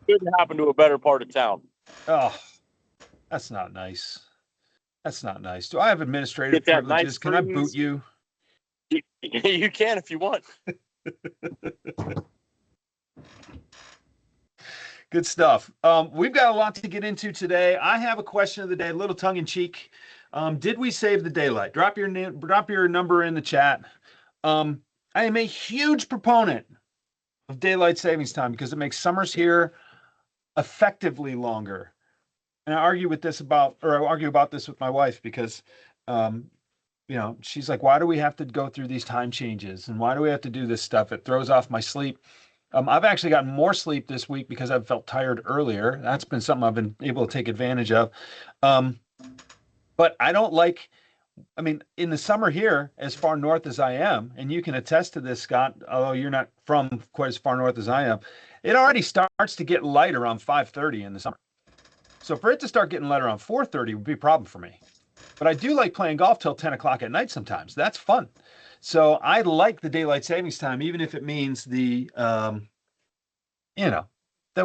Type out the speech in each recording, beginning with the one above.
couldn't happen to a better part of town. Oh, that's not nice. That's not nice. Do I have administrative Get that privileges? nice Can I boot breeze. you? You can if you want. Good stuff. We've got a lot to get into today. I have a question of the day, a little tongue in cheek. Did we save the daylight? Drop your number in the chat. I am a huge proponent of daylight savings time because it makes summers here effectively longer. And I argue about this with my wife because, she's like, why do we have to go through these time changes? And why do we have to do this stuff? It throws off my sleep. I've actually gotten more sleep this week because I've felt tired earlier. That's been something I've been able to take advantage of. But I don't like, in the summer here, as far north as I am, and you can attest to this, Scott, although you're not from quite as far north as I am, it already starts to get light around 5:30 in the summer. So for it to start getting light around 4:30 would be a problem for me. But I do like playing golf till 10 o'clock at night sometimes. That's fun. So I like the daylight savings time, even if it means that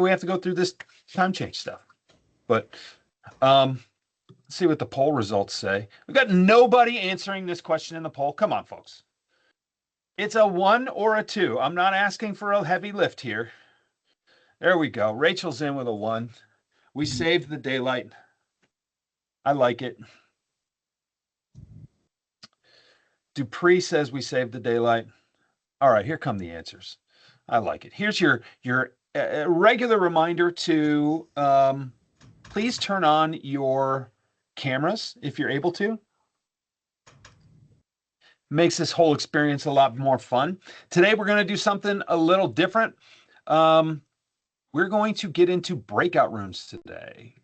we have to go through this time change stuff. But let's see what the poll results say. We've got nobody answering this question in the poll. Come on, folks. It's a 1 or a 2. I'm not asking for a heavy lift here. There we go. Rachel's in with a 1. We saved the daylight. I like it. Dupree says we saved the daylight. All right, here come the answers. I like it. Here's your regular reminder to please turn on your cameras if you're able to. Makes this whole experience a lot more fun. Today, we're going to do something a little different. We're going to get into breakout rooms today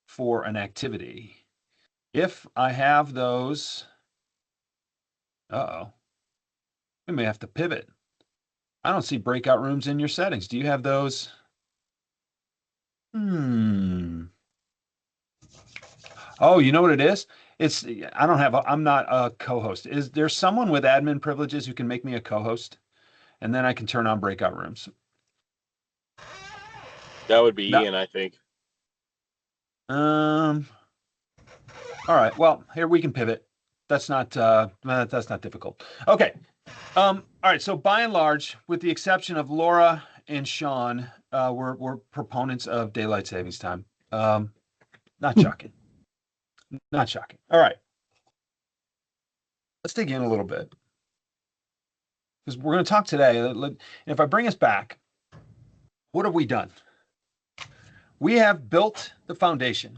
for an activity. If I have those, we may have to pivot. I don't see breakout rooms in your settings. Do you have those? Oh, you know what it is? I'm not a co-host. Is there someone with admin privileges who can make me a co-host? And then I can turn on breakout rooms. That would be Ian, I think. All right. Well, here we can pivot. That's not difficult. Okay. All right. So by and large, with the exception of Laura and Sean, we're proponents of daylight savings time. Not shocking. Not shocking. All right. Let's dig in a little bit because we're going to talk today. If I bring us back, what have we done? We have built the foundation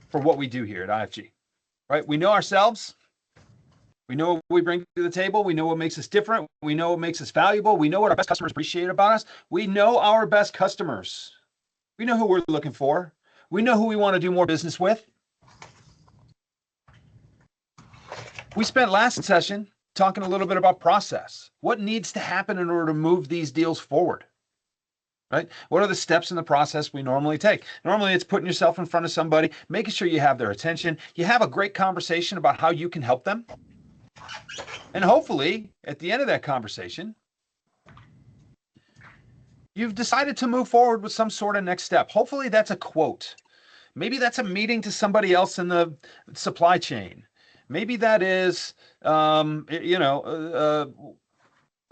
for what we do here at IFG, right? We know ourselves. We know what we bring to the table. We know what makes us different. We know what makes us valuable. We know what our best customers appreciate about us. We know our best customers. We know who we're looking for. We know who we want to do more business with. We spent last session talking a little bit about process. What needs to happen in order to move these deals forward? Right? What are the steps in the process we normally take? Normally, it's putting yourself in front of somebody, making sure you have their attention. You have a great conversation about how you can help them. And hopefully, at the end of that conversation, you've decided to move forward with some sort of next step. Hopefully, that's a quote. Maybe that's a meeting to somebody else in the supply chain. Maybe that is,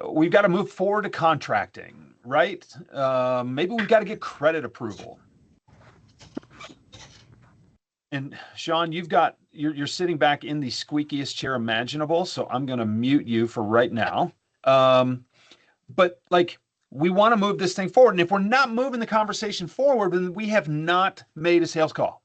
we've got to move forward to contracting, right? Maybe we've got to get credit approval. And Sean, you're sitting back in the squeakiest chair imaginable, so I'm going to mute you for right now. But we want to move this thing forward. And if we're not moving the conversation forward, then we have not made a sales call.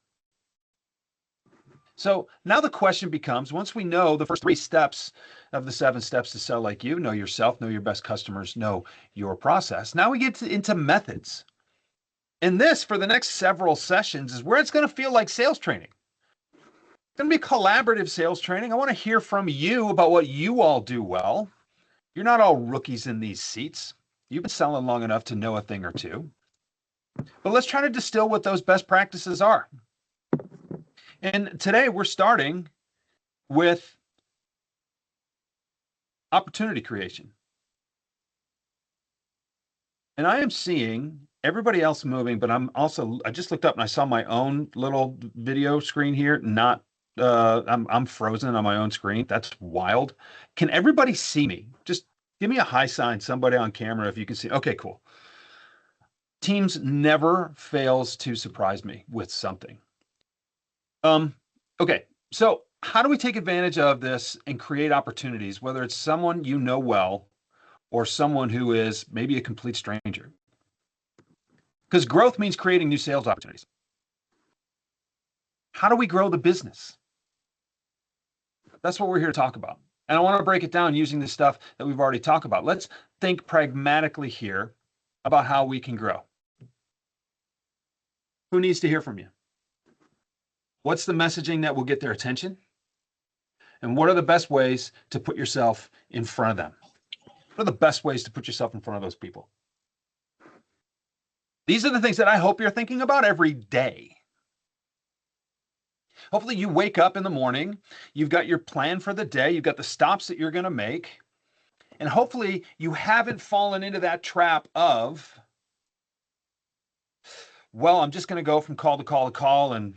So now the question becomes, once we know the first 3 steps of the 7 steps to sell like you, know yourself, know your best customers, know your process. Now we get into methods. And this, for the next several sessions, is where it's going to feel like sales training. It's going to be collaborative sales training. I want to hear from you about what you all do well. You're not all rookies in these seats. You've been selling long enough to know a thing or two. But let's try to distill what those best practices are. And today we're starting with opportunity creation. And I am seeing everybody else moving, but I just looked up and I saw my own little video screen here. Not, I'm frozen on my own screen. That's wild. Can everybody see me? Just give me a high sign, somebody on camera, if you can see. Okay, cool. Teams never fails to surprise me with something. Okay, so how do we take advantage of this and create opportunities, whether it's someone you know well or someone who is maybe a complete stranger? Because growth means creating new sales opportunities. How do we grow the business? That's what we're here to talk about. And I want to break it down using the stuff that we've already talked about. Let's think pragmatically here about how we can grow. Who needs to hear from you? What's the messaging that will get their attention? And what are the best ways to put yourself in front of them? What are the best ways to put yourself in front of those people? These are the things that I hope you're thinking about every day. Hopefully you wake up in the morning, you've got your plan for the day, you've got the stops that you're going to make, and hopefully you haven't fallen into that trap of, well, I'm just going to go from call to call to call and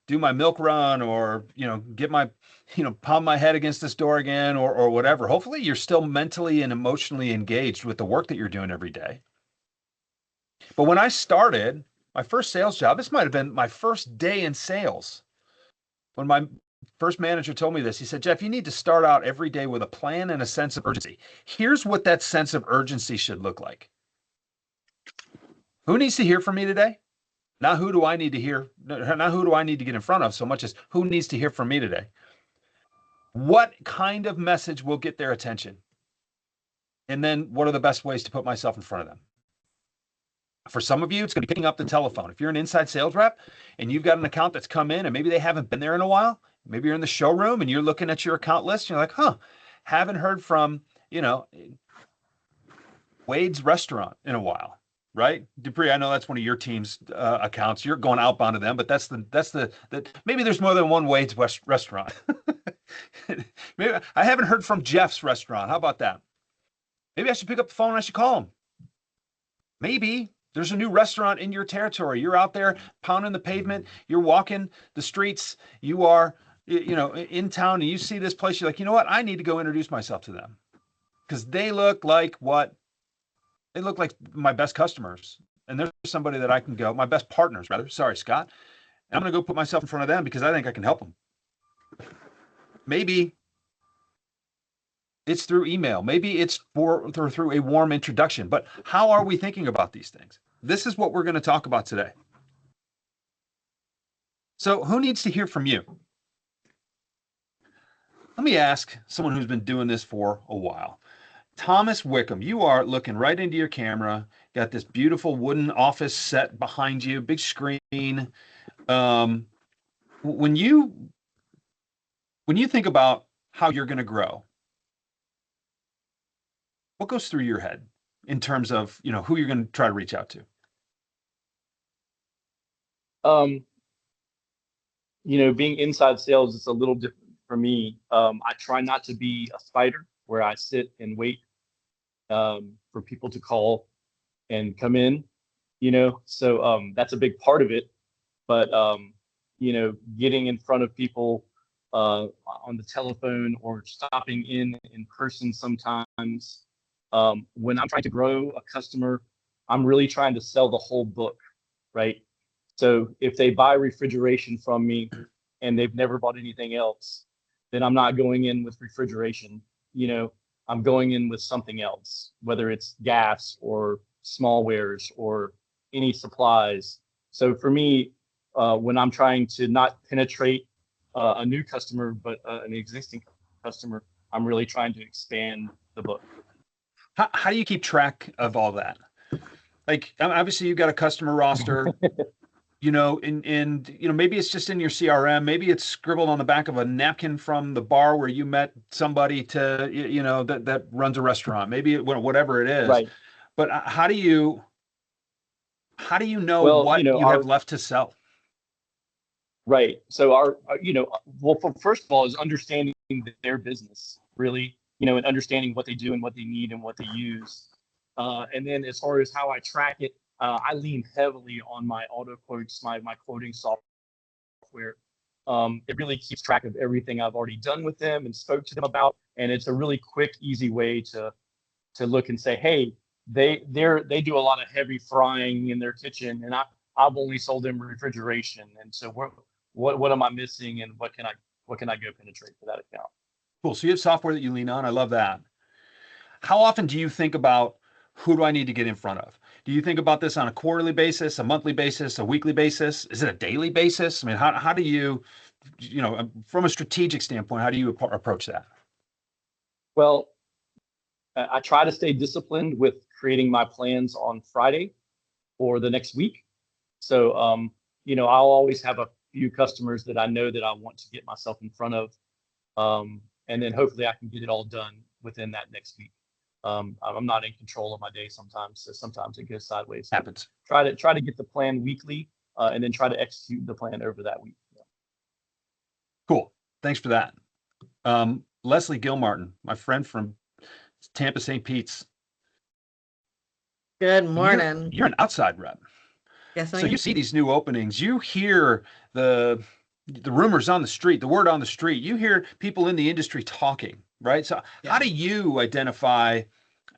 do my milk run, or, get my, pound my head against this door again, or whatever. Hopefully you're still mentally and emotionally engaged with the work that you're doing every day. But when I started my first sales job, this might have been my first day in sales. When my first manager told me this, he said, Jeff, you need to start out every day with a plan and a sense of urgency. Here's what that sense of urgency should look like. Who needs to hear from me today? Not who do I need to hear, not who do I need to get in front of so much as who needs to hear from me today? What kind of message will get their attention? And then what are the best ways to put myself in front of them? For some of you, it's going to be picking up the telephone. If you're an inside sales rep and you've got an account that's come in and maybe they haven't been there in a while, maybe you're in the showroom and you're looking at your account list and you're like, haven't heard from, Wade's Restaurant in a while, right? Dupree, I know that's one of your team's accounts. You're going outbound to them, but that's the maybe there's more than one Wade's Restaurant. Maybe I haven't heard from Jeff's Restaurant. How about that? Maybe I should pick up the phone and I should call him. Maybe there's a new restaurant in your territory. You're out there pounding the pavement. You're walking the streets. You are, in town, and you see this place. You're like, you know what? I need to go introduce myself to them because they look like what? They look like my best customers. And there's somebody that I can go, my best partners, rather. Sorry, Scott. And I'm going to go put myself in front of them because I think I can help them. Maybe it's through email. Maybe it's through a warm introduction. But how are we thinking about these things? This is what we're going to talk about today. So who needs to hear from you? Let me ask someone who's been doing this for a while. Thomas Wickham, you are looking right into your camera, got this beautiful wooden office set behind you, big screen. When you think about how you're going to grow, what goes through your head in terms of, who you're going to try to reach out to? Being inside sales is a little different for me. I try not to be a spider where I sit and wait for people to call and come in, so that's a big part of it. But, getting in front of people on the telephone or stopping in person sometimes. When I'm trying to grow a customer, I'm really trying to sell the whole book, right? So if they buy refrigeration from me and they've never bought anything else, then I'm not going in with refrigeration. I'm going in with something else, whether it's gas or small wares or any supplies. So for me, when I'm trying to not penetrate a new customer, but an existing customer, I'm really trying to expand the book. How do you keep track of all that? Like, obviously you've got a customer roster, and maybe it's just in your CRM, maybe it's scribbled on the back of a napkin from the bar where you met somebody to, that runs a restaurant, maybe whatever it is. Right. But how do you know what you have left to sell? Right. So first of all, is understanding their business, really, and understanding what they do and what they need and what they use. And then as far as how I track it, I lean heavily on my auto quotes, my quoting software. It really keeps track of everything I've already done with them and spoke to them about. And it's a really quick, easy way to look and say, hey, they do a lot of heavy frying in their kitchen, and I've only sold them refrigeration. And so what am I missing, and what can I go penetrate for that account? Cool. So you have software that you lean on. I love that. How often do you think about who do I need to get in front of? Do you think about this on a quarterly basis, a monthly basis, a weekly basis? Is it a daily basis? I mean, how do you, from a strategic standpoint, how do you approach that? Well, I try to stay disciplined with creating my plans on Friday for the next week. So, I'll always have a few customers that I know that I want to get myself in front of. And then hopefully I can get it all done within that next week. I'm not in control of my day sometimes, so sometimes it goes sideways. So Happens. Try to get the plan weekly, and then try to execute the plan over that week. Yeah. Cool. Thanks for that. Leslie Gilmartin, my friend from Tampa St. Pete's. Good morning. You're an outside rep. Yes, I So am. you see these new openings, you hear the rumors on the street, the word on the street, you hear people in the industry talking, right? So how do you identify,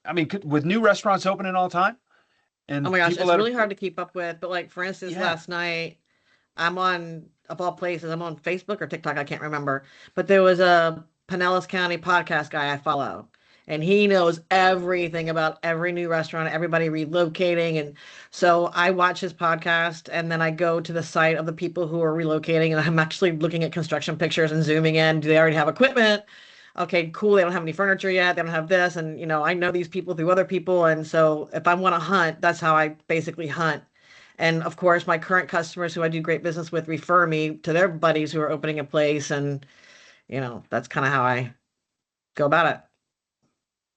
I mean, with new restaurants opening all the time? And Oh my gosh, it's people really hard to keep up with. But like, for instance, Yeah. last night, I'm on, of all places, I'm on Facebook or TikTok, I can't remember. But there was a Pinellas County podcast guy I follow, and he knows everything about every new restaurant, everybody relocating. And so I watch his podcast, and then I go to the site of the people who are relocating, and I'm actually looking at construction pictures and zooming in. Do they already have equipment? Okay, cool. They don't have any furniture yet. They don't have this. And, I know these people through other people. And so if I want to hunt, that's how I basically hunt. And of course, my current customers who I do great business with refer me to their buddies who are opening a place. And, that's kind of how I go about it.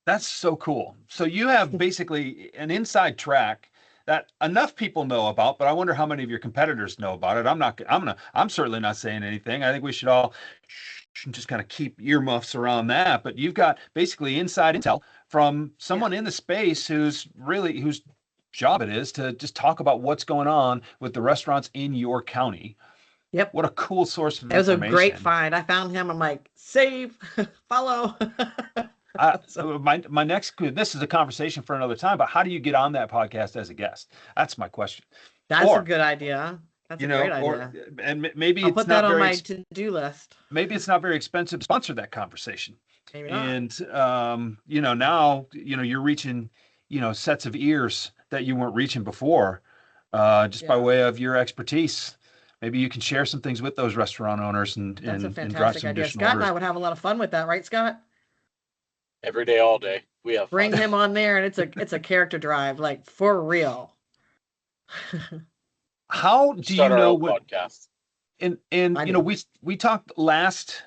That's so cool. So you have basically an inside track that enough people know about, but I wonder how many of your competitors know about it. I'm certainly not saying anything. I think we should all just kind of keep earmuffs around that. But you've got basically inside intel from someone in the space whose job it is to just talk about what's going on with the restaurants in your county. Yep. What a cool source of It was information. a great find. I found him. I'm like, save, follow. My next, this is a conversation for another time, but how do you get on that podcast as a guest? That's my question. That's a good idea. That's a great idea. And maybe I'll it's put not that on very my to-do list. maybe it's not very expensive to sponsor that conversation. Maybe not. And now you're reaching sets of ears that you weren't reaching before, just by way of your expertise. Maybe you can share some things with those restaurant owners and That's a drive fantastic some idea. additional Scott and orders. I would have a lot of fun with that, right, Scott? Every day, all day, we have Bring fun. him on there, and it's a character drive, like for real. How do you Start our know own what? podcast. And I we talked last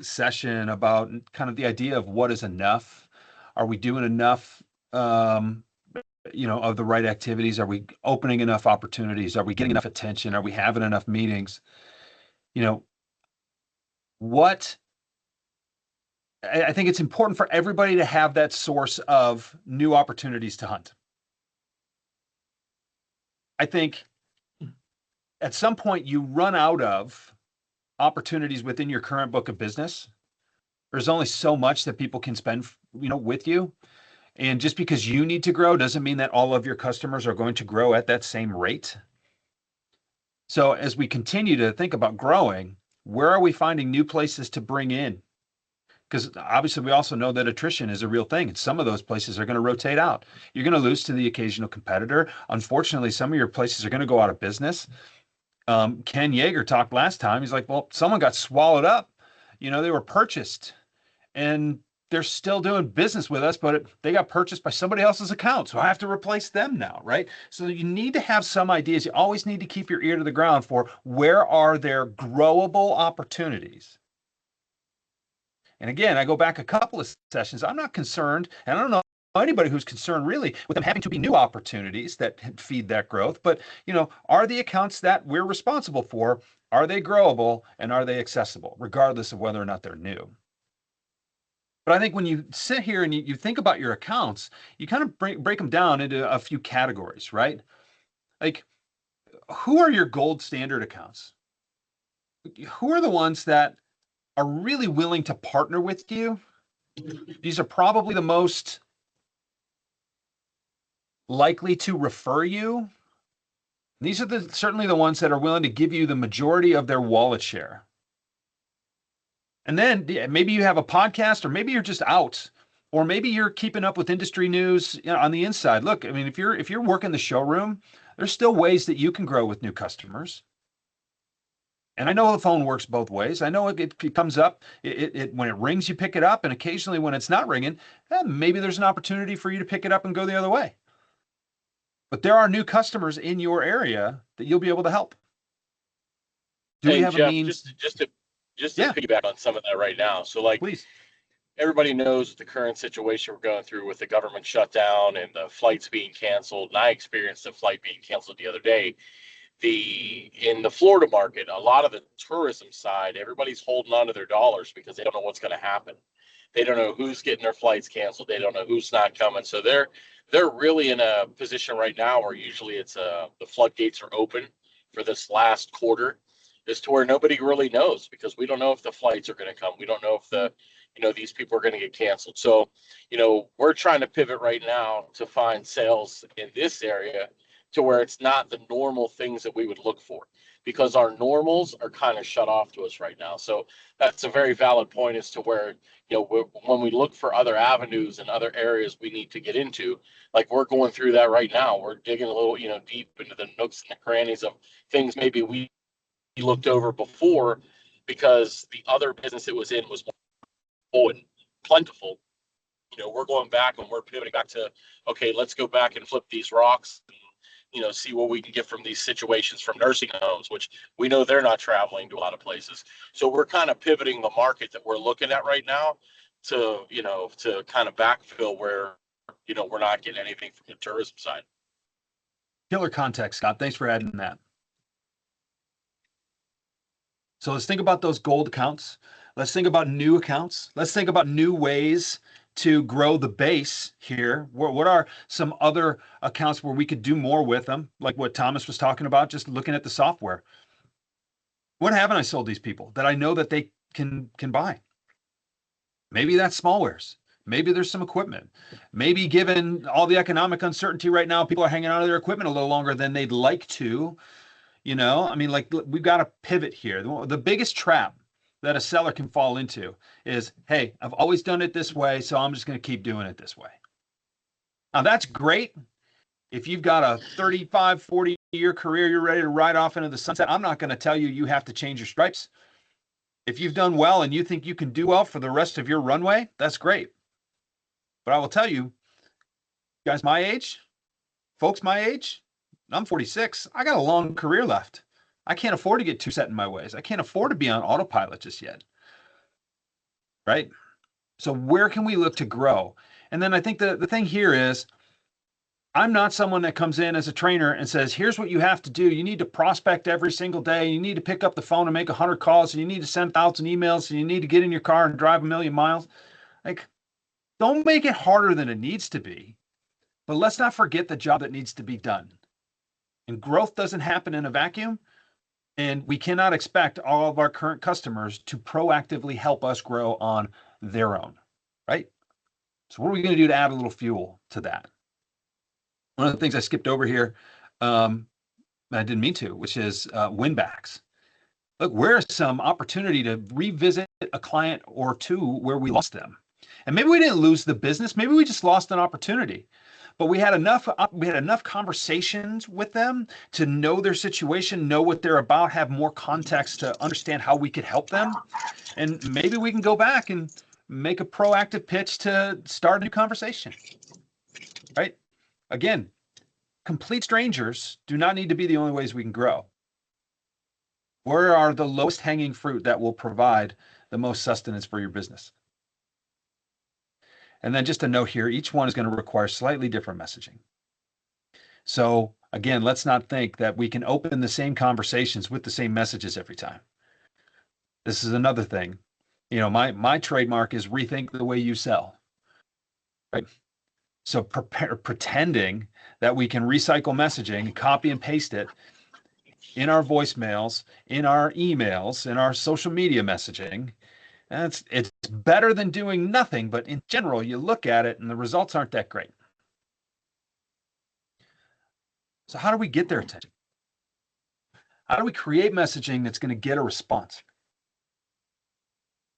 session about kind of the idea of what is enough. Are we doing enough? Of the right activities? Are we opening enough opportunities? Are we getting enough attention? Are we having enough meetings? What I think it's important for everybody to have that source of new opportunities to hunt. I think at some point you run out of opportunities within your current book of business. There's only so much that people can spend, with you. And just because you need to grow doesn't mean that all of your customers are going to grow at that same rate. So as we continue to think about growing, where are we finding new places to bring in? Because obviously we also know that attrition is a real thing, and some of those places are going to rotate out. You're going to lose to the occasional competitor. Unfortunately, some of your places are going to go out of business. Ken Yeager talked last time. He's like, well, someone got swallowed up. They were purchased, and they're still doing business with us, but they got purchased by somebody else's account. So I have to replace them now, right? So you need to have some ideas. You always need to keep your ear to the ground for where are there growable opportunities. And again, I go back a couple of sessions. I'm not concerned, and I don't know anybody who's concerned really with them having to be new opportunities that feed that growth. But, are the accounts that we're responsible for, are they growable and are they accessible, regardless of whether or not they're new? But I think when you sit here and you think about your accounts, you kind of break them down into a few categories, right? Like, who are your gold standard accounts? Who are the ones that are really willing to partner with you? These are probably the most likely to refer you. These are certainly the ones that are willing to give you the majority of their wallet share. And then maybe you have a podcast, or maybe you're just out, or maybe you're keeping up with industry news, on the inside. Look, I mean, if you're working the showroom, there's still ways that you can grow with new customers. And I know the phone works both ways. I know it comes up. When it rings, you pick it up, and occasionally when it's not ringing, maybe there's an opportunity for you to pick it up and go the other way. But there are new customers in your area that you'll be able to help. Do we have Jeff, a means? Just to piggyback on some of that right now. So, like, Please. everybody knows the current situation we're going through with the government shutdown and the flights being canceled. And I experienced a flight being canceled the other day. In the Florida market, a lot of the tourism side, everybody's holding on to their dollars because they don't know what's going to happen. They don't know who's getting their flights canceled. They don't know who's not coming. So they're really in a position right now where usually it's the floodgates are open for this last quarter, as to where nobody really knows, because we don't know if the flights are going to come. We don't know if these people are going to get canceled. So, we're trying to pivot right now to find sales in this area to where it's not the normal things that we would look for, because our normals are kind of shut off to us right now. So that's a very valid point as to where, when we look for other avenues and other areas we need to get into, like we're going through that right now. We're digging a little, deep into the nooks and the crannies of things maybe we looked over before, because the other business it was in was more and plentiful. We're going back and we're pivoting back to, okay, let's go back and flip these rocks and, see what we can get from these situations from nursing homes, which we know they're not traveling to a lot of places. So we're kind of pivoting the market that we're looking at right now to, to kind of backfill where, we're not getting anything from the tourism side. Killer context, Scott. Thanks for adding that. So let's think about those gold accounts. Let's think about new accounts. Let's think about new ways to grow the base here. What are some other accounts where we could do more with them? Like what Thomas was talking about, just looking at the software. What haven't I sold these people that I know that they can buy? Maybe that's smallwares. Maybe there's some equipment. Maybe given all the economic uncertainty right now, people are hanging on to their equipment a little longer than they'd like to. Like, we've got to pivot here. The biggest trap that a seller can fall into is, hey, I've always done it this way, so I'm just going to keep doing it this way. Now, that's great. If you've got a 35, 40-year career, you're ready to ride off into the sunset. I'm not going to tell you have to change your stripes. If you've done well and you think you can do well for the rest of your runway, that's great. But I will tell you, guys my age, folks my age, I'm 46. I got a long career left. I can't afford to get too set in my ways. I can't afford to be on autopilot just yet. Right? So where can we look to grow? And then I think the thing here is, I'm not someone that comes in as a trainer and says, here's what you have to do. You need to prospect every single day. You need to pick up the phone and make 100 calls. And you need to send 1,000 emails. And you need to get in your car and drive 1,000,000 miles. Like, don't make it harder than it needs to be. But let's not forget the job that needs to be done. And growth doesn't happen in a vacuum. And we cannot expect all of our current customers to proactively help us grow on their own, right? So what are we going to do to add a little fuel to that? One of the things I skipped over here, I didn't mean to, which is win backs. Look, where's some opportunity to revisit a client or two where we lost them? And maybe we didn't lose the business. Maybe we just lost an opportunity. But we had enough conversations with them to know their situation, know what they're about, have more context to understand how we could help them. And maybe we can go back and make a proactive pitch to start a new conversation, right? Again, complete strangers do not need to be the only ways we can grow. Where are the lowest hanging fruit that will provide the most sustenance for your business? And then just a note here, each one is going to require slightly different messaging. So again, let's not think that we can open the same conversations with the same messages every time. This is another thing. My trademark is rethink the way you sell. Right. So pretending that we can recycle messaging, copy and paste it in our voicemails, in our emails, in our social media messaging. It's better than doing nothing, but in general, you look at it and the results aren't that great. So how do we get their attention? How do we create messaging that's going to get a response?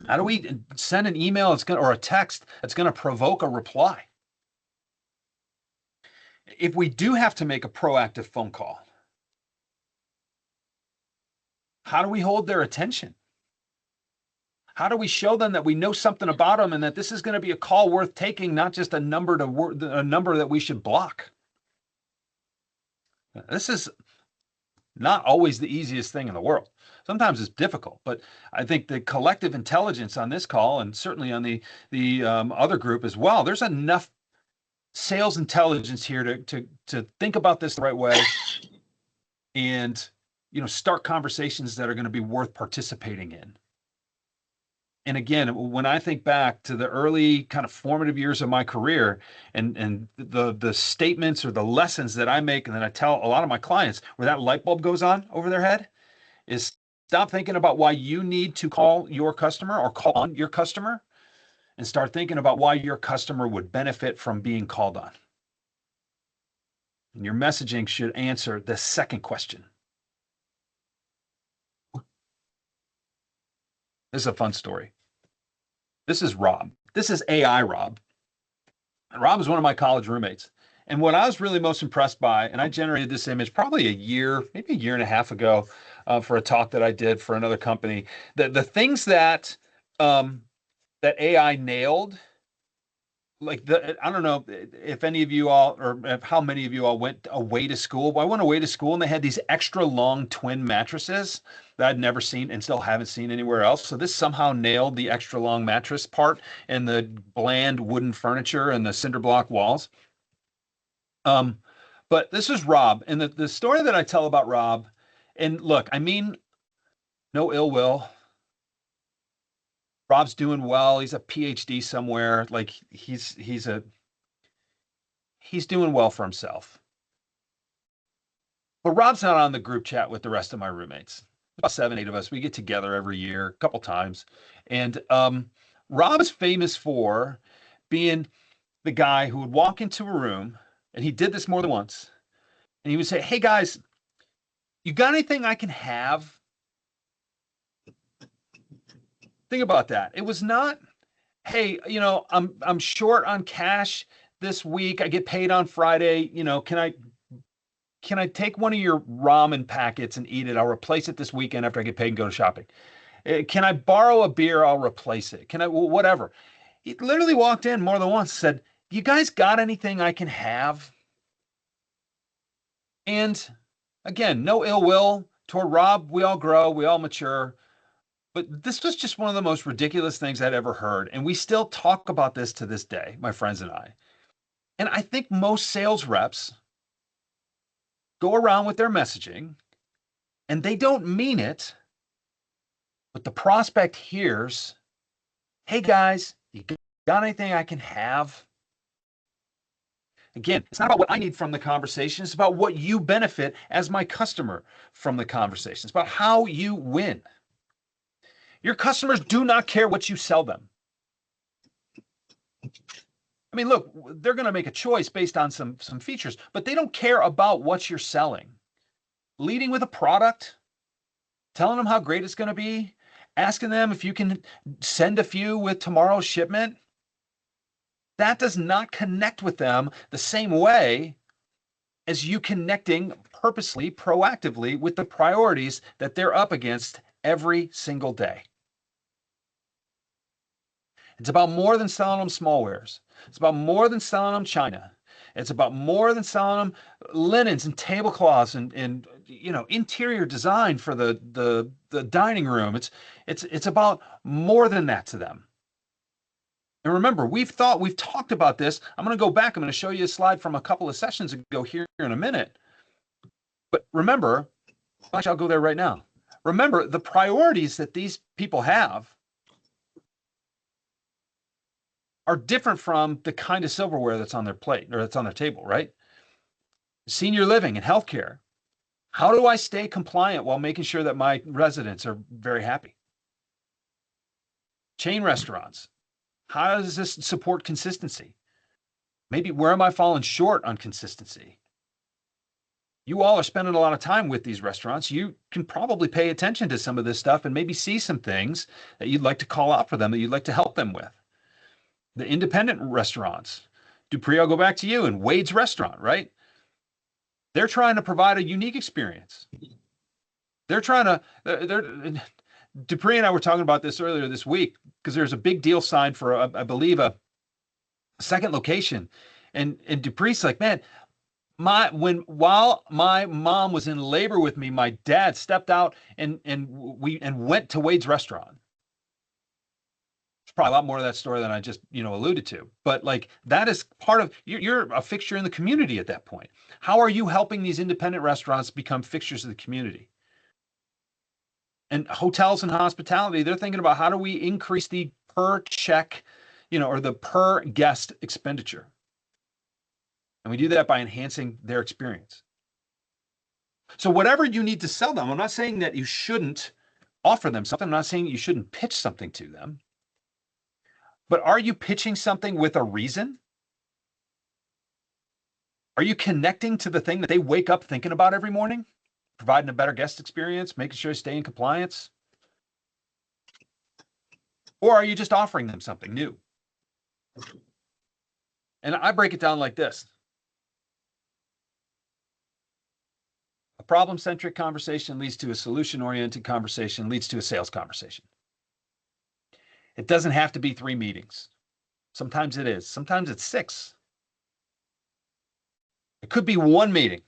How do we send an email or a text that's going to provoke a reply? If we do have to make a proactive phone call, how do we hold their attention? How do we show them that we know something about them and that this is going to be a call worth taking, not just a number that we should block? This is not always the easiest thing in the world. Sometimes it's difficult, but I think the collective intelligence on this call, and certainly on the other group as well, there's enough sales intelligence here to think about this the right way and start conversations that are going to be worth participating in. And again, when I think back to the early kind of formative years of my career and the statements or the lessons that I make and that I tell a lot of my clients where that light bulb goes on over their head is stop thinking about why you need to call your customer or call on your customer and start thinking about why your customer would benefit from being called on. And your messaging should answer the second question. This is a fun story. This is Rob. This is AI Rob. And Rob is one of my college roommates. And what I was really most impressed by, and I generated this image probably maybe a year and a half ago for a talk that I did for another company. The things that AI nailed, I don't know if any of you all, or how many of you all went away to school. But I went away to school and they had these extra long twin mattresses that I'd never seen and still haven't seen anywhere else. So this somehow nailed the extra long mattress part and the bland wooden furniture and the cinder block walls. But this is Rob, and the story that I tell about Rob, and look, I mean, no ill will. Rob's doing well. He's a PhD somewhere. Like he's doing well for himself. But Rob's not on the group chat with the rest of my roommates. About 7, 8 of us. We get together every year, a couple times. And Rob is famous for being the guy who would walk into a room, and he did this more than once. And he would say, "Hey guys, you got anything I can have?" Think about that. It was not, "Hey, I'm short on cash this week. I get paid on Friday. Can I take one of your ramen packets and eat it? I'll replace it this weekend after I get paid and go to shopping. Can I borrow a beer? I'll replace it. Can I, whatever." He literally walked in more than once, said, "You guys got anything I can have?" And again, no ill will toward Rob. We all grow, we all mature. But this was just one of the most ridiculous things I'd ever heard. And we still talk about this to this day, my friends and I. And I think most sales reps go around with their messaging and they don't mean it, but the prospect hears, "Hey guys, you got anything I can have?" Again, it's not about what I need from the conversation. It's about what you benefit as my customer from the conversation. It's about how you win. Your customers do not care what you sell them. I mean, look, they're going to make a choice based on some features, but they don't care about what you're selling. Leading with a product, telling them how great it's going to be, asking them if you can send a few with tomorrow's shipment, that does not connect with them the same way as you connecting purposely, proactively with the priorities that they're up against every single day. It's about more than selling them small wares. It's about more than selling them china. It's about more than selling them linens and tablecloths and interior design for the dining room. It's about more than that to them. And remember, we've talked about this. I'm going to go back. I'm going to show you a slide from a couple of sessions ago here in a minute. But remember, actually, I'll go there right now. Remember, the priorities that these people have are different from the kind of silverware that's on their plate or that's on their table, right? Senior living and healthcare. How do I stay compliant while making sure that my residents are very happy? Chain restaurants. How does this support consistency? Maybe where am I falling short on consistency? You all are spending a lot of time with these restaurants. You can probably pay attention to some of this stuff and maybe see some things that you'd like to call out for them, that you'd like to help them with. The independent restaurants. Dupree, I'll go back to you and Wade's restaurant, right? They're trying to provide a unique experience. Dupree and I were talking about this earlier this week because there's a big deal signed for, I believe, a second location. And Dupree's like, man, while my mom was in labor with me, my dad stepped out and went to Wade's restaurant. There's probably a lot more of that story than I just alluded to, but like that is part of you're a fixture in the community at that point. How are you helping these independent restaurants become fixtures of the community? And hotels and hospitality, they're thinking about how do we increase the per check, or the per guest expenditure. And we do that by enhancing their experience. So whatever you need to sell them, I'm not saying that you shouldn't offer them something. I'm not saying you shouldn't pitch something to them. But are you pitching something with a reason? Are you connecting to the thing that they wake up thinking about every morning? Providing a better guest experience, making sure they stay in compliance? Or are you just offering them something new? And I break it down like this. A problem-centric conversation leads to a solution-oriented conversation, leads to a sales conversation. It doesn't have to be 3 meetings. Sometimes it is. Sometimes it's 6. It could be 1 meeting.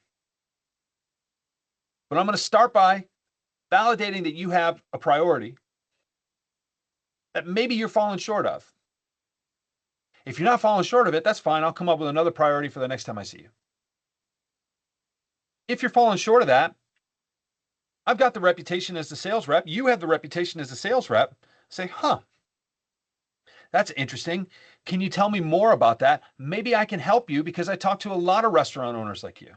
But I'm going to start by validating that you have a priority that maybe you're falling short of. If you're not falling short of it, that's fine. I'll come up with another priority for the next time I see you. If you're falling short of that, I've got the reputation as the sales rep. You have the reputation as the sales rep. Say, that's interesting. Can you tell me more about that? Maybe I can help you because I talk to a lot of restaurant owners like you.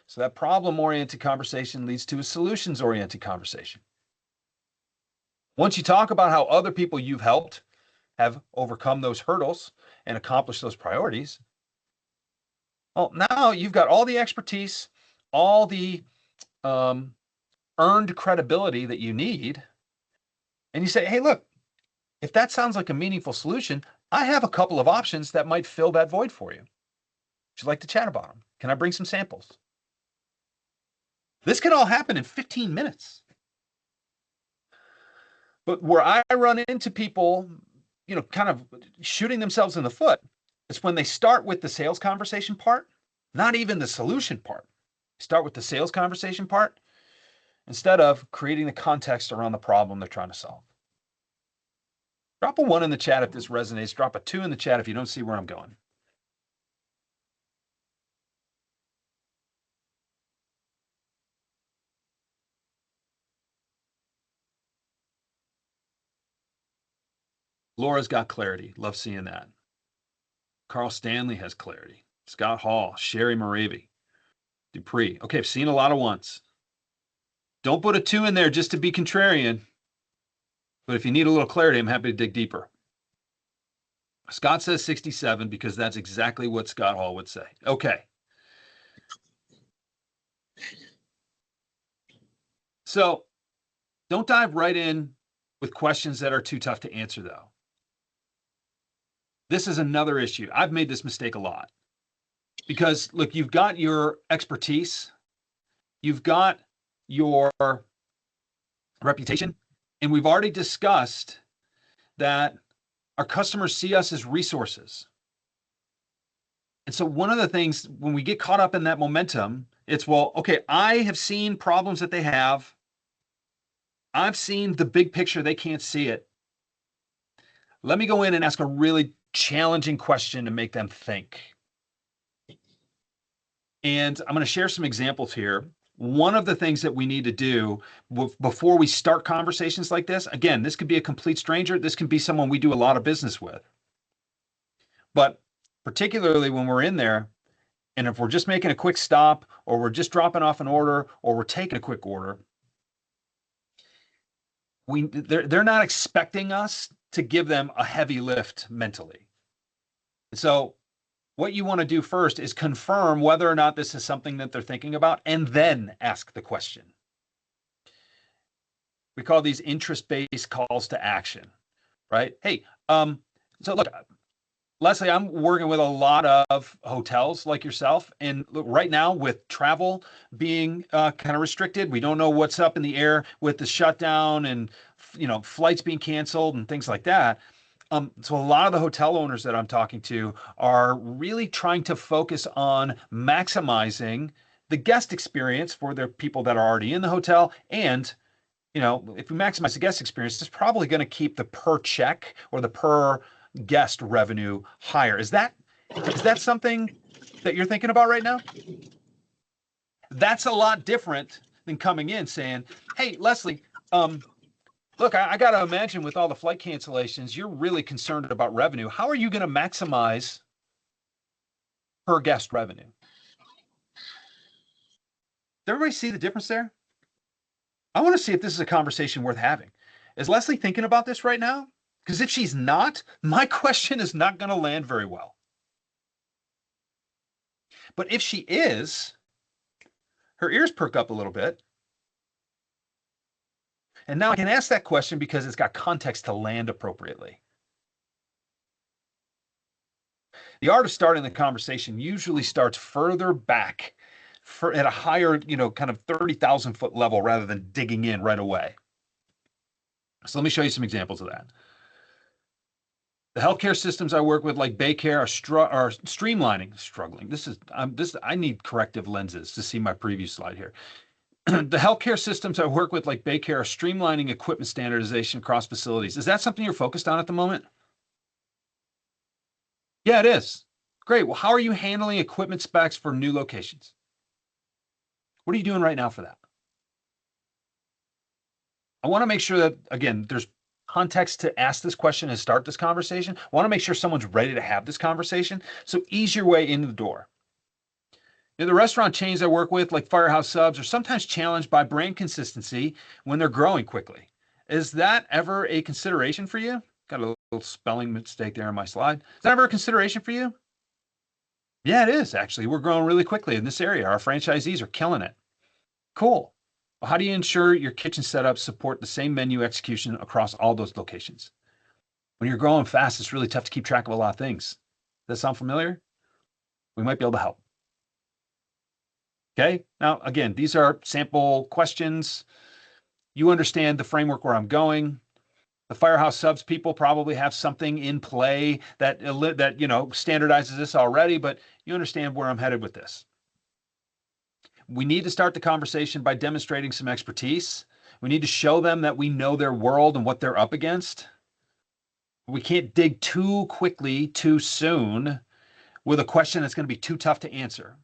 So that problem-oriented conversation leads to a solutions-oriented conversation. Once you talk about how other people you've helped have overcome those hurdles and accomplished those priorities, well, now you've got all the expertise, all the earned credibility that you need. And you say, hey, look, if that sounds like a meaningful solution, I have a couple of options that might fill that void for you. Would you like to chat about them? Can I bring some samples? This can all happen in 15 minutes. But where I run into people, kind of shooting themselves in the foot, it's when they start with the sales conversation part, not even the solution part. Start with the sales conversation part instead of creating the context around the problem they're trying to solve. Drop a 1 in the chat if this resonates. Drop a 2 in the chat if you don't see where I'm going. Laura's got clarity. Love seeing that. Carl Stanley has clarity. Scott Hall, Sherry Moravi, Dupree. Okay, I've seen a lot of 1s. Don't put a 2 in there just to be contrarian. But if you need a little clarity, I'm happy to dig deeper. Scott says 67 because that's exactly what Scott Hall would say. Okay. So don't dive right in with questions that are too tough to answer, though. This is another issue. I've made this mistake a lot because, look, you've got your expertise, you've got your reputation, and we've already discussed that our customers see us as resources. And so one of the things when we get caught up in that momentum, it's, well, okay, I have seen problems that they have. I've seen the big picture. They can't see it. Let me go in and ask a really challenging question to make them think. And I'm going to share some examples here one of the things that we need to do before we start conversations like this, again, this could be a complete stranger. This can be someone we do a lot of business with. But particularly when we're in there, and if we're just making a quick stop, or we're just dropping off an order, or we're taking a quick order, they're not expecting us to give them a heavy lift mentally. So what you want to do first is confirm whether or not this is something that they're thinking about, and then ask the question. We call these interest-based calls to action, right? Hey, so look, Leslie, I'm working with a lot of hotels like yourself, and look, right now with travel being kind of restricted, we don't know what's up in the air with the shutdown and flights being canceled and things like that. So a lot of the hotel owners that I'm talking to are really trying to focus on maximizing the guest experience for their people that are already in the hotel. And, if we maximize the guest experience, it's probably going to keep the per check or the per guest revenue higher. Is that something that you're thinking about right now? That's a lot different than coming in saying, hey, Leslie, look, I got to imagine with all the flight cancellations, you're really concerned about revenue. How are you going to maximize per guest revenue? Does everybody see the difference there? I want to see if this is a conversation worth having. Is Leslie thinking about this right now? Because if she's not, my question is not going to land very well. But if she is, her ears perk up a little bit. And now I can ask that question because it's got context to land appropriately. The art of starting the conversation usually starts further back at a higher, kind of 30,000 foot level rather than digging in right away. So let me show you some examples of that. The healthcare systems I work with, like Baycare, are struggling. I need corrective lenses to see my previous slide here. The healthcare systems I work with, like Baycare, are streamlining equipment standardization across facilities. Is that something you're focused on at the moment? Yeah, it is. Great. Well, how are you handling equipment specs for new locations? What are you doing right now for that? I want to make sure that, again, there's context to ask this question and start this conversation. I want to make sure someone's ready to have this conversation. So ease your way into the door. The restaurant chains I work with, like Firehouse Subs, are sometimes challenged by brand consistency when they're growing quickly. Is that ever a consideration for you? Got a little spelling mistake there on my slide. Is that ever a consideration for you? Yeah, it is, actually. We're growing really quickly in this area. Our franchisees are killing it. Cool. Well, how do you ensure your kitchen setups support the same menu execution across all those locations? When you're growing fast, it's really tough to keep track of a lot of things. Does that sound familiar? We might be able to help. Okay. Now, again, these are sample questions. You understand the framework where I'm going. The Firehouse Subs people probably have something in play that standardizes this already, but you understand where I'm headed with this. We need to start the conversation by demonstrating some expertise. We need to show them that we know their world and what they're up against. We can't dig too quickly, too soon with a question that's going to be too tough to answer.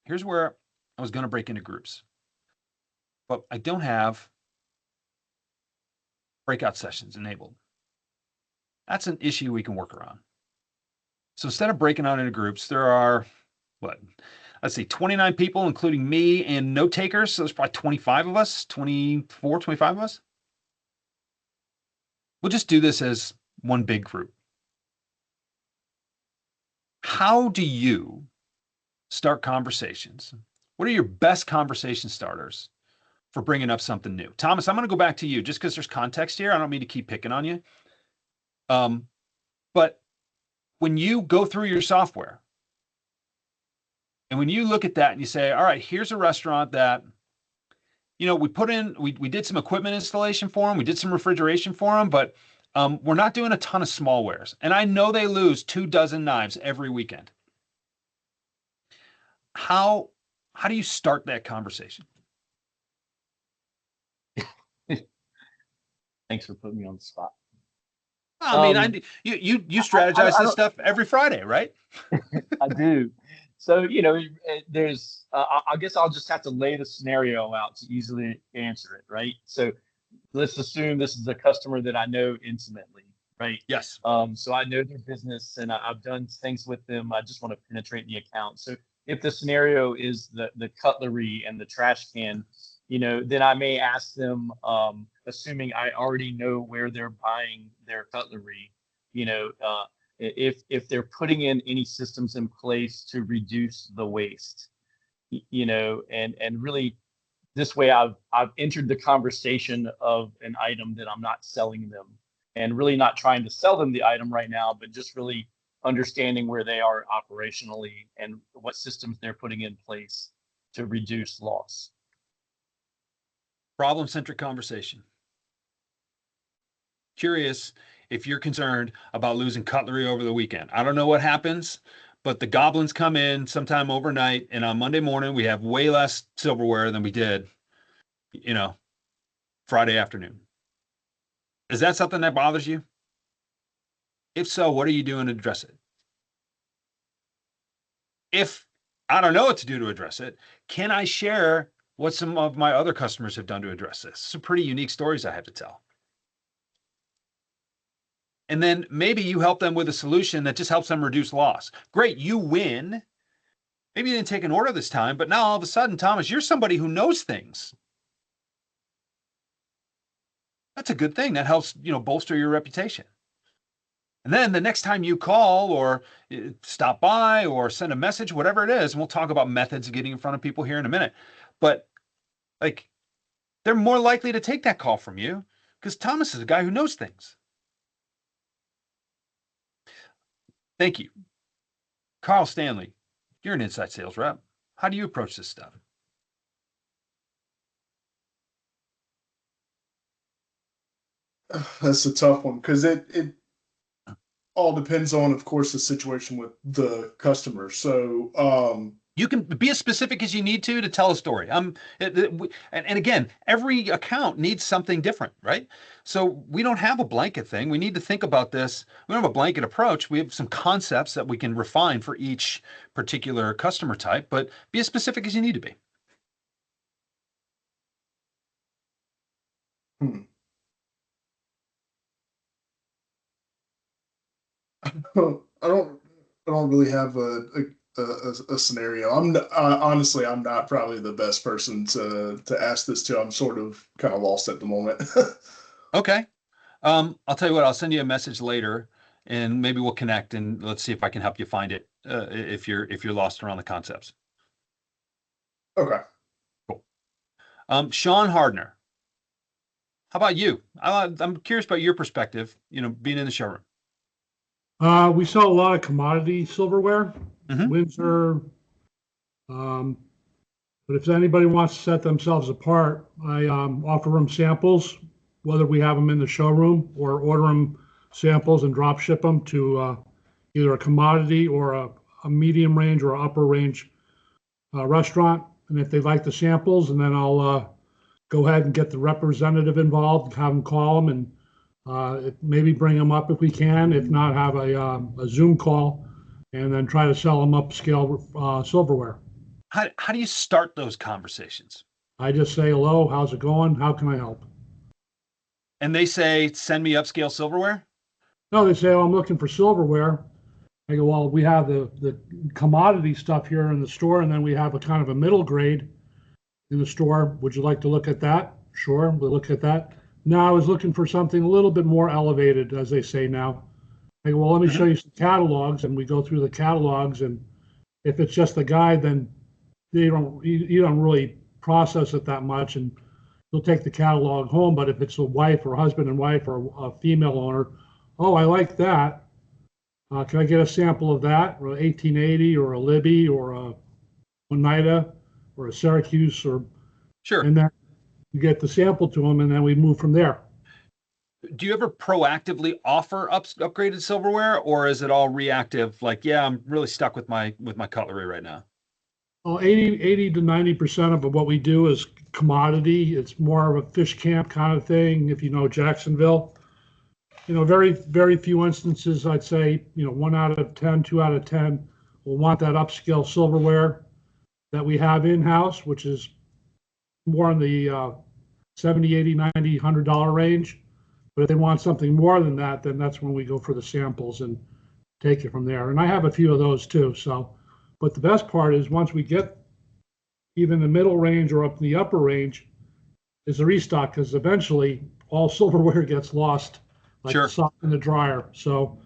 Here's where I was going to break into groups, but I don't have breakout sessions enabled. That's an issue we can work around. So instead of breaking out into groups, there are, let's see, 29 people, including me and note takers. So there's probably 25 of us, 24, 25 of us. We'll just do this as one big group. How do you start conversations? What are your best conversation starters for bringing up something new? Thomas, I'm going to go back to you just because there's context here. I don't mean to keep picking on you. But when you go through your software and when you look at that and you say, all right, here's a restaurant that, we did some equipment installation for them. We did some refrigeration for them, but we're not doing a ton of small wares. And I know they lose 24 knives every weekend. How do you start that conversation? Thanks for putting me on the spot. I mean, you strategize this stuff every Friday, right? I do. So, there's, I guess I'll just have to lay the scenario out to easily answer it, right? So let's assume this is a customer that I know intimately, right? Yes. So I know their business and I've done things with them. I just want to penetrate the account. So if the scenario is the cutlery and the trash can, then I may ask them, assuming I already know where they're buying their cutlery, if they're putting in any systems in place to reduce the waste, and really this way I've entered the conversation of an item that I'm not selling them, and really not trying to sell them the item right now, but just really understanding where they are operationally and what systems they're putting in place to reduce loss. Problem-centric conversation. Curious if you're concerned about losing cutlery over the weekend. I don't know what happens, but the goblins come in sometime overnight, and on Monday morning, we have way less silverware than we did, Friday afternoon. Is that something that bothers you? If so, what are you doing to address it? If I don't know what to do to address it, can I share what some of my other customers have done to address this? Some pretty unique stories I have to tell. And then maybe you help them with a solution that just helps them reduce loss. Great, you win. Maybe you didn't take an order this time, but now all of a sudden, Thomas, you're somebody who knows things. That's a good thing. That helps, bolster your reputation. And then the next time you call or stop by or send a message, whatever it is, and we'll talk about methods of getting in front of people here in a minute. But they're more likely to take that call from you because Thomas is a guy who knows things. Thank you. Carl Stanley, you're an inside sales rep. How do you approach this stuff? That's a tough one because it all depends on, of course, the situation with the customer. So you can be as specific as you need to tell a story. And again, every account needs something different, right? So we don't have a blanket thing. We need to think about this. We don't have a blanket approach. We have some concepts that we can refine for each particular customer type, but be as specific as you need to be. I don't really have a scenario. Honestly, I'm not probably the best person to ask this to. I'm sort of kind of lost at the moment. Okay. I'll tell you what, I'll send you a message later and maybe we'll connect and let's see if I can help you find it if you're lost around the concepts. Okay. Cool. Sean Hardner. How about you? I'm curious about your perspective, being in the showroom. We sell a lot of commodity silverware, Windsor. But if anybody wants to set themselves apart, I offer them samples, whether we have them in the showroom or order them samples and drop ship them to either a commodity or a medium range or upper range restaurant. And if they like the samples, and then I'll go ahead and get the representative involved, have them call them, and maybe bring them up if we can. If not, have a Zoom call, and then try to sell them upscale silverware. How do you start those conversations? I just say, hello, how's it going? How can I help? And they say, send me upscale silverware? No, they say, oh, I'm looking for silverware. I go, well, we have the commodity stuff here in the store, and then we have a kind of a middle grade in the store. Would you like to look at that? Sure, we'll look at that. No, I was looking for something a little bit more elevated, as they say now. I go, well, let me show you some catalogs, and we go through the catalogs, and if it's just a guide, then you don't really process it that much, and you'll take the catalog home. But if it's a wife or husband and wife or a female owner, oh, I like that. Can I get a sample of that, or 1880, or a Libby, or a Oneida, or a Syracuse, or sure. And then you get the sample to them, and then we move from there. Do you ever proactively offer upgraded silverware, or is it all reactive? Like, yeah, I'm really stuck with my cutlery right now. Well, 80 to 90% of what we do is commodity. It's more of a fish camp kind of thing. If you know Jacksonville, very, very few instances, I'd say, 1 out of 10, 2 out of 10 will want that upscale silverware that we have in-house, which is more in the $70, $80, $90, $100 range. But if they want something more than that, then that's when we go for the samples and take it from there. And I have a few of those too. So, but the best part is once we get even the middle range or up in the upper range is the restock, because eventually all silverware gets lost, like Sure. sock in the dryer. So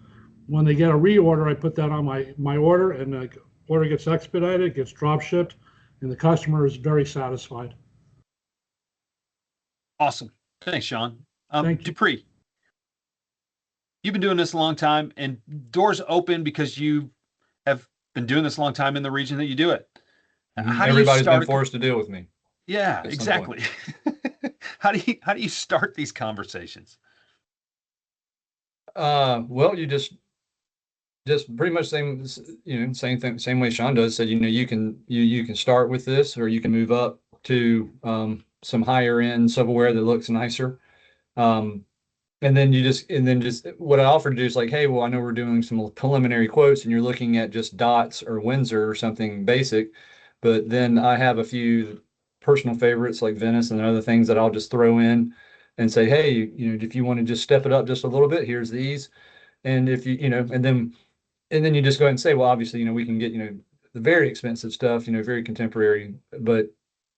when they get a reorder, I put that on my order, and the order gets expedited, gets drop shipped, and the customer is very satisfied. Awesome. Thanks, Sean. Thank you. Dupree, you've been doing this a long time, and doors open because you have been doing this a long time in the region that you do it. How do you Everybody's start been forced to deal with me. Yeah, at some exactly. How do you start these conversations? Well, you just pretty much same thing, same way Sean does. Said, you can start with this, or you can move up to some higher end silverware that looks nicer. And then just what I offer to do is like, hey, well, I know we're doing some preliminary quotes and you're looking at just Dots or Windsor or something basic, but then I have a few personal favorites like Venice and other things that I'll just throw in and say, hey, if you want to just step it up just a little bit, here's these. And if and then you just go ahead and say, well, obviously, we can get, the very expensive stuff, very contemporary, but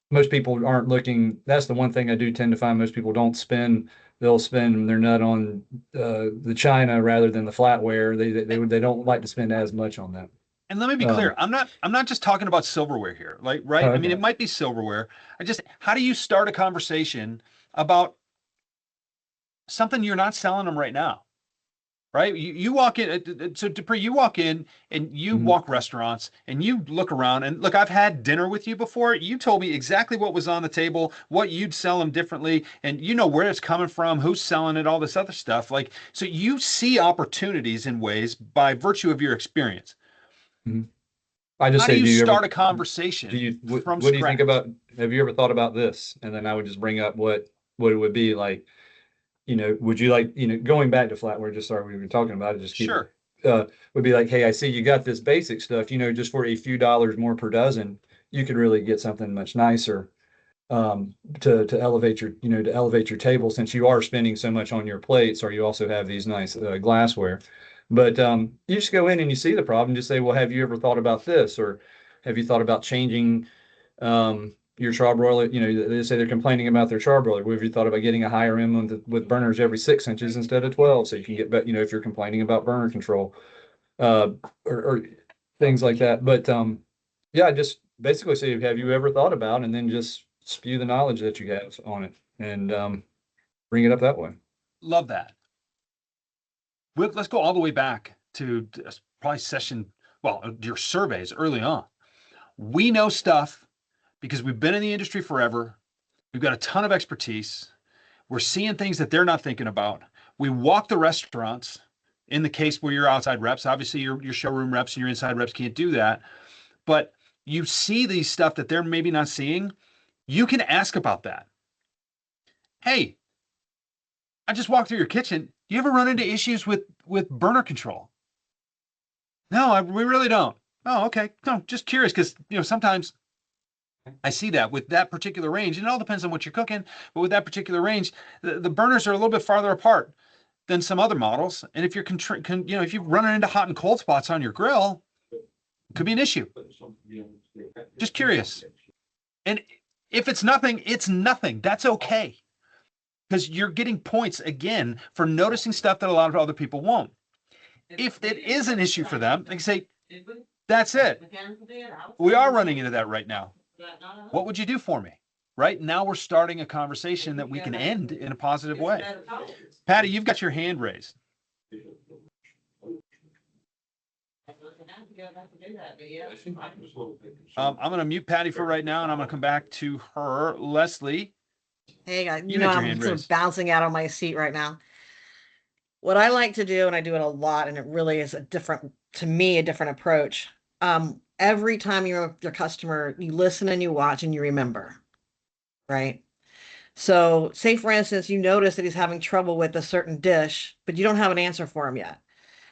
most people aren't looking. That's the one thing I do tend to find most people don't spend. They'll spend their nut on the China rather than the flatware. They don't like to spend as much on that. And let me be clear, I'm not just talking about silverware here, right? Right? Okay. I mean, it might be silverware. How do you start a conversation about something you're not selling them right now? Right? You walk in, so Dupree, you walk in and you walk restaurants and you look around and look, I've had dinner with you before. You told me exactly what was on the table, what you'd sell them differently, and you know where it's coming from, who's selling it, all this other stuff. Like, so you see opportunities in ways by virtue of your experience. I just How say, do you start ever, a conversation from what do you think scratch? about, have you ever thought about this? And then I would just bring up what it would be like, would you like, going back to flatware, just sorry, we were talking about it, just keep Sure. would be like, hey, I see you got this basic stuff, just for a few dollars more per dozen, you could really get something much nicer to elevate your table, since you are spending so much on your plates, or you also have these nice glassware. But you just go in and you see the problem, just say, well, have you ever thought about this? Or have you thought about changing your charbroiler? They say they're complaining about their charbroiler. Well, have you thought about getting a higher end with burners every 6 inches instead of 12, so you can get, if you're complaining about burner control or things like that. But yeah, just basically say, have you ever thought about, and then just spew the knowledge that you have on it and bring it up that way. Love that. Let's go all the way back to probably your surveys early on. We know stuff because we've been in the industry forever. We've got a ton of expertise. We're seeing things that they're not thinking about. We walk the restaurants. In the case where you're outside reps, obviously your showroom reps and your inside reps can't do that. But you see these stuff that they're maybe not seeing. You can ask about that. Hey, I just walked through your kitchen. Do you ever run into issues with burner control? No, we really don't. Oh, okay. No, just curious, because sometimes I see that with that particular range, and it all depends on what you're cooking. But with that particular range, the burners are a little bit farther apart than some other models, and if you're if you're running into hot and cold spots on your grill, it could be an issue. Just curious. And if it's nothing, it's nothing. That's okay. Because you're getting points, again, for noticing stuff that a lot of other people won't. If it is an issue for them, they can say, that's it. We are running into that right now. What would you do for me? Right now, we're starting a conversation that we can end in a positive way. Patty, you've got your hand raised. I'm going to mute Patty for right now, and I'm going to come back to her. Leslie. Hey guys, You had your I'm hand sort raised. of bouncing out on my seat right now. What I like to do, and I do it a lot, and it really is a different approach. Every time you're your customer, you listen and you watch and you remember, right? So say for instance, you notice that he's having trouble with a certain dish, but you don't have an answer for him yet.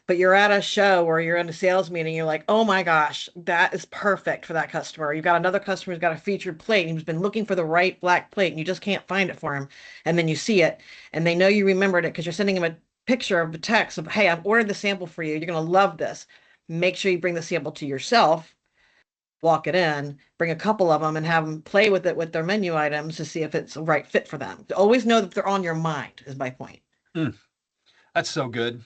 But you're at a show or you're in a sales meeting, you're like, oh my gosh, that is perfect for that customer. You've got another customer who's got a featured plate and who's been looking for the right black plate and you just can't find it for him. And then you see it and they know you remembered it because you're sending him a picture of the text of, hey, I've ordered the sample for you. You're going to love this. Make sure you bring the sample to yourself, walk it in, bring a couple of them and have them play with it with their menu items to see if it's the right fit for them. Always know that they're on your mind is my point. That's so good.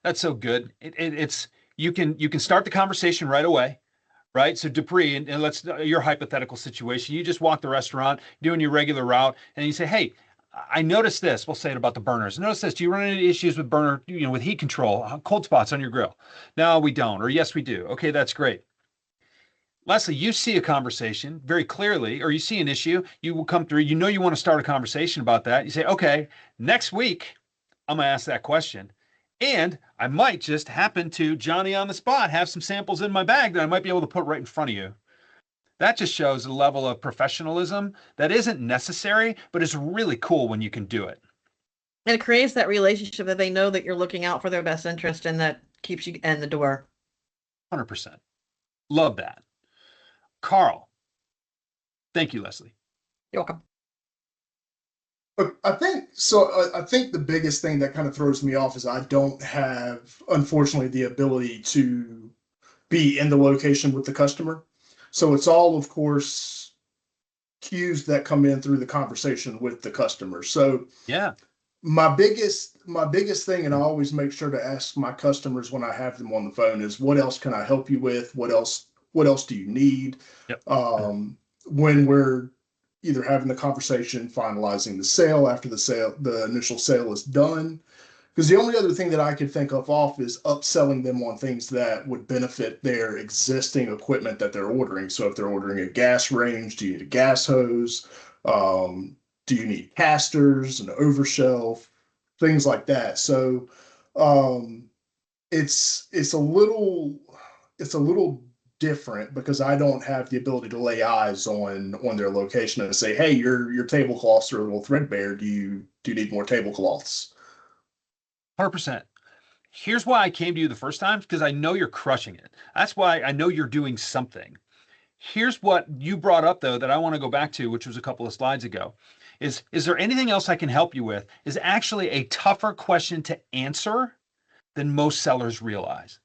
That's so good. It's you can start the conversation right away, right? So Dupree, and let's your hypothetical situation. You just walk the restaurant, doing your regular route, and you say, "Hey, I noticed this." We'll say it about the burners. Notice this. Do you run into issues with burner, with heat control, cold spots on your grill? No, we don't. Or yes, we do. Okay, that's great. Leslie, you see a conversation very clearly, or you see an issue. You will come through. You know you want to start a conversation about that. You say, "Okay, next week, I'm going to ask that question." And I might just happen to, Johnny on the spot, have some samples in my bag that I might be able to put right in front of you. That just shows a level of professionalism that isn't necessary, but is really cool when you can do it. And it creates that relationship that they know that you're looking out for their best interest and that keeps you in the door. 100%. Love that. Carl. Thank you, Leslie. You're welcome. Look, I think the biggest thing that kind of throws me off is I don't have, unfortunately, the ability to be in the location with the customer. So it's all, of course, cues that come in through the conversation with the customer. So yeah, my biggest thing, and I always make sure to ask my customers when I have them on the phone, is what else can I help you with? What else do you need? Yep. When we're either having the conversation, finalizing the sale after the initial sale is done. Because the only other thing that I could think of off is upselling them on things that would benefit their existing equipment that they're ordering. So if they're ordering a gas range, do you need a gas hose? Do you need casters, an overshelf, things like that? So it's a little different because I don't have the ability to lay eyes on their location and say, hey, your tablecloths are a little threadbare. Do you need more tablecloths? 100%. Here's why I came to you the first time, because I know you're crushing it. That's why I know you're doing something. Here's what you brought up, though, that I want to go back to, which was a couple of slides ago. Is there anything else I can help you with? Is actually a tougher question to answer than most sellers realize.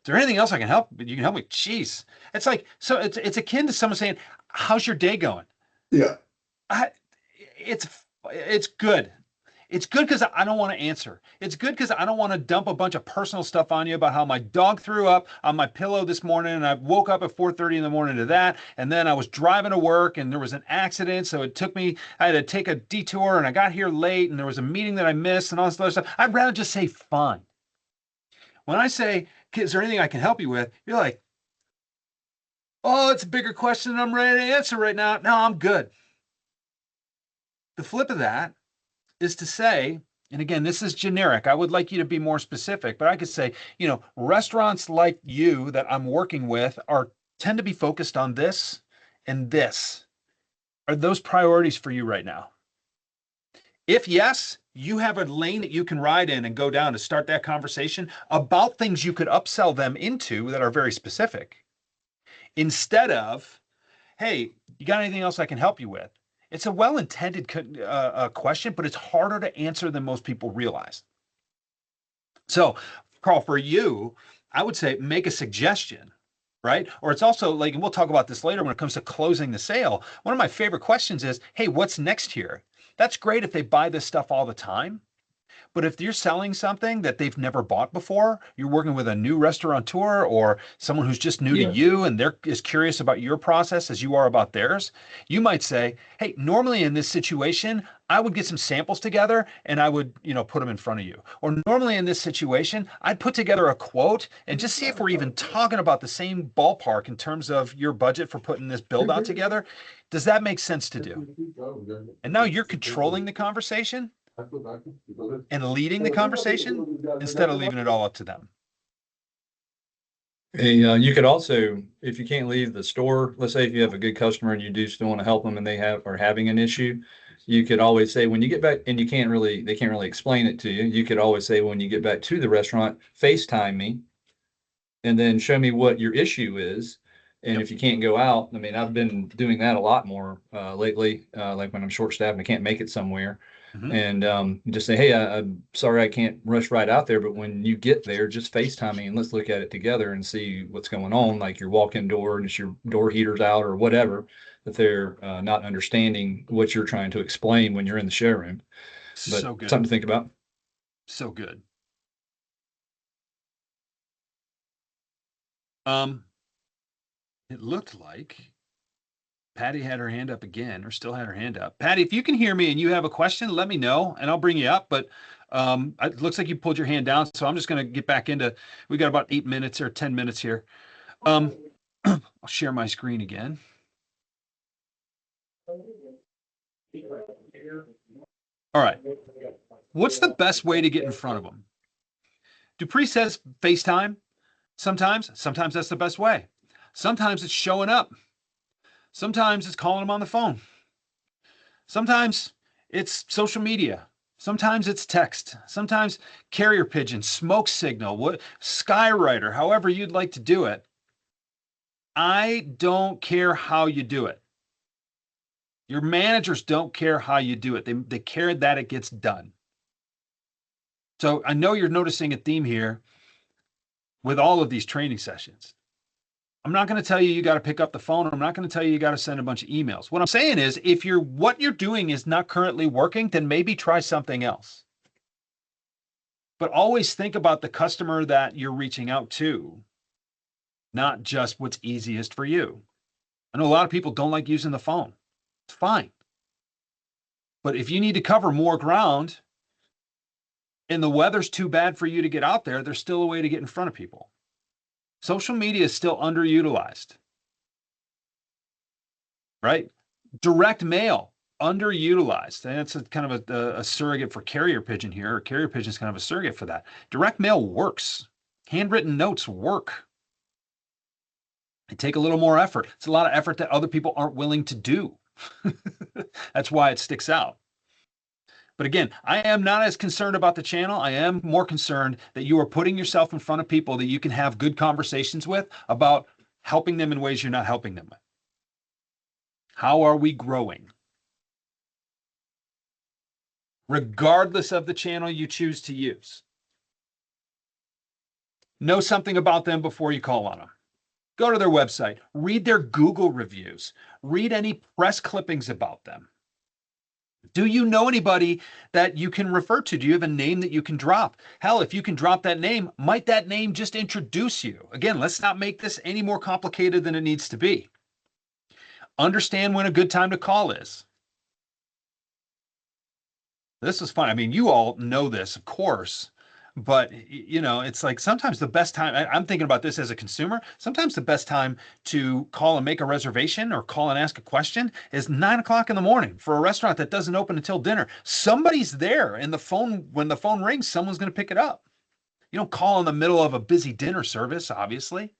Is there anything else I can help? You can help me. Jeez. It's like, so it's akin to someone saying, how's your day going? Yeah. It's good. It's good because I don't want to answer. It's good because I don't want to dump a bunch of personal stuff on you about how my dog threw up on my pillow this morning and I woke up at 4:30 in the morning to that. And then I was driving to work and there was an accident. So I had to take a detour and I got here late and there was a meeting that I missed and all this other stuff. I'd rather just say fun. When I say, is there anything I can help you with? You're like, oh, it's a bigger question than I'm ready to answer right now. No, I'm good. The flip of that is to say, and again, this is generic. I would like you to be more specific, but I could say, restaurants like you that I'm working with tend to be focused on this and this. Are those priorities for you right now? If yes, you have a lane that you can ride in and go down to start that conversation about things you could upsell them into that are very specific. Instead of, hey, you got anything else I can help you with? It's a well-intended question, but it's harder to answer than most people realize. So, Carl, for you, I would say make a suggestion, right? Or it's also like, and we'll talk about this later when it comes to closing the sale. One of my favorite questions is, hey, what's next here? That's great if they buy this stuff all the time. But if you're selling something that they've never bought before, you're working with a new restaurateur or someone who's just new to you and they're as curious about your process as you are about theirs, you might say, hey, normally in this situation, I would get some samples together and I would, put them in front of you. Or normally in this situation, I'd put together a quote and just see if we're even talking about the same ballpark in terms of your budget for putting this build out together. Does that make sense to do? And now you're controlling the conversation and leading the conversation instead of leaving it all up to them. You could also, if you can't leave the store, let's say if you have a good customer and you do still want to help them and they are having an issue, you could always say when you get back, and they can't really explain it to you. You could always say when you get back to the restaurant, FaceTime me and then show me what your issue is. And if you can't go out, I mean, I've been doing that a lot more lately, like when I'm short staffed and I can't make it somewhere. And just say, hey, I'm sorry I can't rush right out there, but when you get there, just FaceTime me and let's look at it together and see what's going on. Like your walk-in door and it's your door heater's out or whatever, that they're not understanding what you're trying to explain when you're in the showroom. But So good. something to think about. So good. It looked like Patty had her hand up again, or still had her hand up. Patty, if you can hear me and you have a question, let me know and I'll bring you up. But it looks like you pulled your hand down, so I'm just going to get back into. We got about 8 minutes or 10 minutes here. I'll share my screen again. All right. What's the best way to get in front of them? Dupree says FaceTime. Sometimes that's the best way. Sometimes it's showing up. Sometimes it's calling them on the phone. Sometimes it's social media. Sometimes it's text. Sometimes carrier pigeon, smoke signal, Skywriter, however you'd like to do it. I don't care how you do it. Your managers don't care how you do it. They care that it gets done. So I know you're noticing a theme here with all of these training sessions. I'm not going to tell you you got to pick up the phone. I'm not going to tell you you got to send a bunch of emails. What I'm saying is if what you're doing is not currently working, then maybe try something else. But always think about the customer that you're reaching out to, not just what's easiest for you. I know a lot of people don't like using the phone. It's fine. But if you need to cover more ground and the weather's too bad for you to get out there, there's still a way to get in front of people. Social media is still underutilized, right? Direct mail, underutilized. And it's kind of a surrogate for carrier pigeon here, or carrier pigeon is kind of a surrogate for that. Direct mail works. Handwritten notes work. They take a little more effort. It's a lot of effort that other people aren't willing to do. That's why it sticks out. But again, I am not as concerned about the channel. I am more concerned that you are putting yourself in front of people that you can have good conversations with about helping them in ways you're not helping them with. How are we growing? Regardless of the channel you choose to use. Know something about them before you call on them. Go to their website, read their Google reviews, read any press clippings about them. Do you know anybody that you can refer to? Do you have a name that you can drop? Hell, if you can drop that name, might that name just introduce you? Again, let's not make this any more complicated than it needs to be. Understand when a good time to call is. This is fun. I mean, you all know this, of course, but it's like sometimes the best time, I'm thinking about this as a consumer, sometimes the best time to call and make a reservation or call and ask a question is 9 o'clock in the morning for a restaurant that doesn't open until dinner. Somebody's there and when the phone rings, someone's going to pick it up. You don't call in the middle of a busy dinner service, obviously.